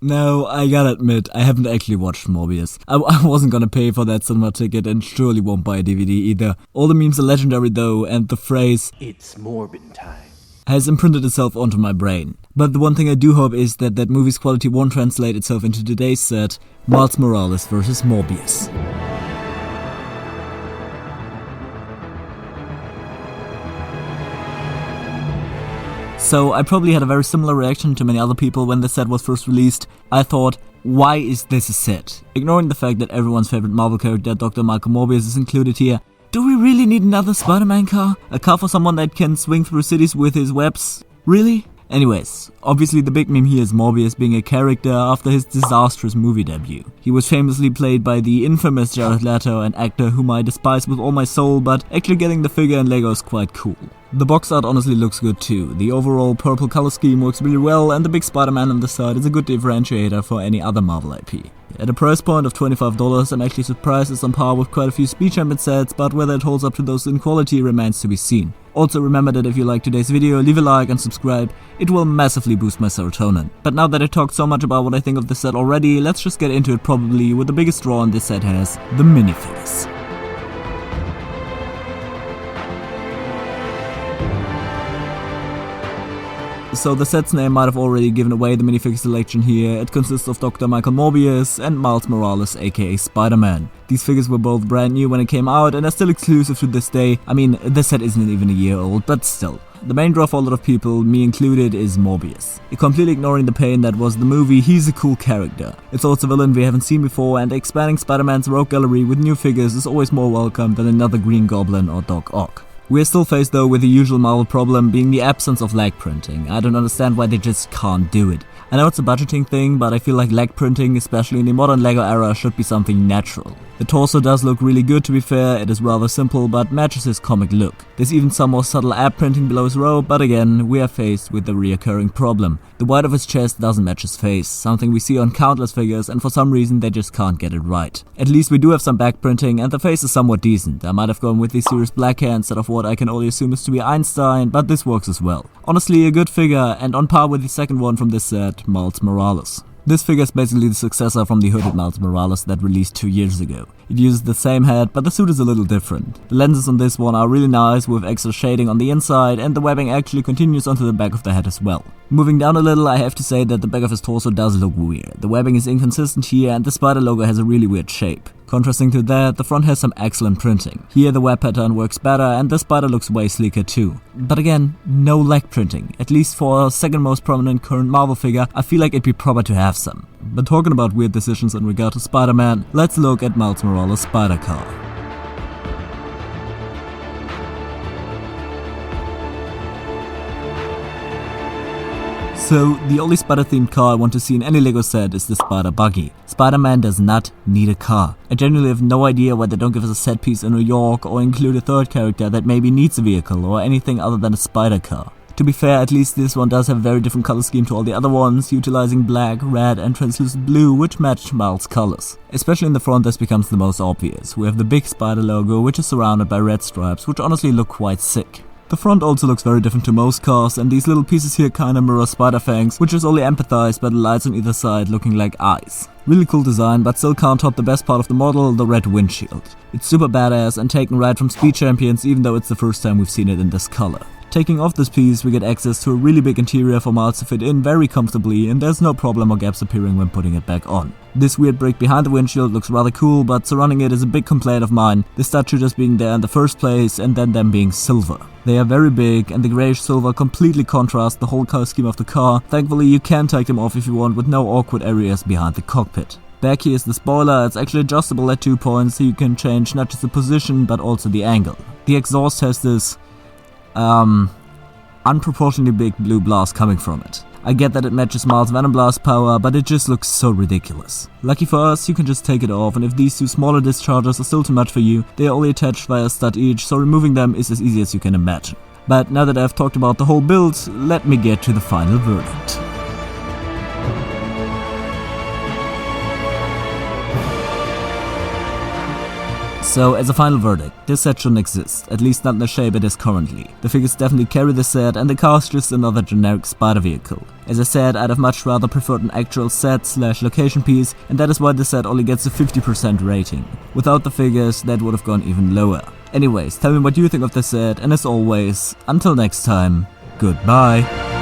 No, I gotta admit, I haven't actually watched Morbius. I wasn't gonna pay for that cinema ticket and surely won't buy a DVD either. All the memes are legendary though, and the phrase, "It's Morbin time," has imprinted itself onto my brain. But the one thing I do hope is that that movie's quality won't translate itself into today's set, Miles Morales vs. Morbius. So I probably had a very similar reaction to many other people when the set was first released. I thought, why is this a set? Ignoring the fact that everyone's favorite Marvel character, Dr. Michael Morbius, is included here, do we really need another Spider-Man car? A car for someone that can swing through cities with his webs? Really? Anyways, obviously the big meme here is Morbius being a character after his disastrous movie debut. He was famously played by the infamous Jared Leto, an actor whom I despise with all my soul, but actually getting the figure in LEGO is quite cool. The box art honestly looks good too. The overall purple color scheme works really well, and the big Spider-Man on the side is a good differentiator for any other Marvel IP. At a price point of $25, I'm actually surprised it's on par with quite a few Speed Champion sets, but whether it holds up to those in quality remains to be seen. Also remember that if you like today's video, leave a like and subscribe, it will massively boost my serotonin. But now that I talked so much about what I think of the set already, let's just get into it probably with the biggest draw on this set has, the Minifigs. So the set's name might have already given away the minifig selection here. It consists of Dr. Michael Morbius and Miles Morales aka Spider-Man. These figures were both brand new when it came out and are still exclusive to this day. I mean, this set isn't even a year old, but still. The main draw for a lot of people, me included, is Morbius. Completely ignoring the pain that was the movie, he's a cool character. It's also a villain we haven't seen before, and expanding Spider-Man's rogue gallery with new figures is always more welcome than another Green Goblin or Doc Ock. We are still faced though with the usual Marvel problem being the absence of lag printing. I don't understand why they just can't do it. I know it's a budgeting thing, but I feel like lag printing, especially in the modern LEGO era, should be something natural. The torso does look really good to be fair, it is rather simple but matches his comic look. There's even some more subtle ab printing below his robe, but again, we are faced with the reoccurring problem. The white of his chest doesn't match his face, something we see on countless figures and for some reason they just can't get it right. At least we do have some back printing and the face is somewhat decent. I might have gone with the Sirius Black hair instead of what I can only assume is to be Einstein, but this works as well. Honestly, a good figure and on par with the second one from this set, Miles Morales. This figure is basically the successor from the hooded Miles Morales that released 2 years ago. It uses the same head, but the suit is a little different. The lenses on this one are really nice with extra shading on the inside, and the webbing actually continues onto the back of the head as well. Moving down a little, I have to say that the back of his torso does look weird. The webbing is inconsistent here and the spider logo has a really weird shape. Contrasting to that, the front has some excellent printing. Here the web pattern works better and the spider looks way sleeker too. But again, no lag printing. At least for a second most prominent current Marvel figure, I feel like it'd be proper to have some. But talking about weird decisions in regard to Spider-Man, let's look at Miles Morales' Spider Car. So, the only spider-themed car I want to see in any LEGO set is the Spider Buggy. Spider-Man does not need a car. I genuinely have no idea why they don't give us a set piece in New York or include a third character that maybe needs a vehicle or anything other than a spider car. To be fair, at least this one does have a very different color scheme to all the other ones, utilizing black, red and translucent blue which match Miles' colors. Especially in the front this becomes the most obvious. We have the big spider logo which is surrounded by red stripes which honestly look quite sick. The front also looks very different to most cars, and these little pieces here kinda mirror spider fangs, which is only empathized by the lights on either side looking like eyes. Really cool design, but still can't top the best part of the model, the red windshield. It's super badass and taken right from Speed Champions, even though it's the first time we've seen it in this color. Taking off this piece, we get access to a really big interior for Miles to fit in very comfortably, and there's no problem or gaps appearing when putting it back on. This weird brick behind the windshield looks rather cool, but surrounding it is a big complaint of mine, the statue just being there in the first place and then them being silver. They are very big and the greyish silver completely contrasts the whole color scheme of the car. Thankfully you can take them off if you want with no awkward areas behind the cockpit. Back here is the spoiler, it's actually adjustable at 2 points so you can change not just the position but also the angle. The exhaust has this unproportionately big blue blast coming from it. I get that it matches Miles' Venom Blast power, but it just looks so ridiculous. Lucky for us, you can just take it off, and if these two smaller discharges are still too much for you, they are only attached via a stud each, so removing them is as easy as you can imagine. But now that I've talked about the whole build, let me get to the final verdict. So, as a final verdict, this set shouldn't exist, at least not in the shape it is currently. The figures definitely carry the set, and the car is just another generic spider vehicle. As I said, I'd have much rather preferred an actual set/location piece, and that is why the set only gets a 50% rating. Without the figures, that would have gone even lower. Anyways, tell me what you think of the set, and as always, until next time, goodbye.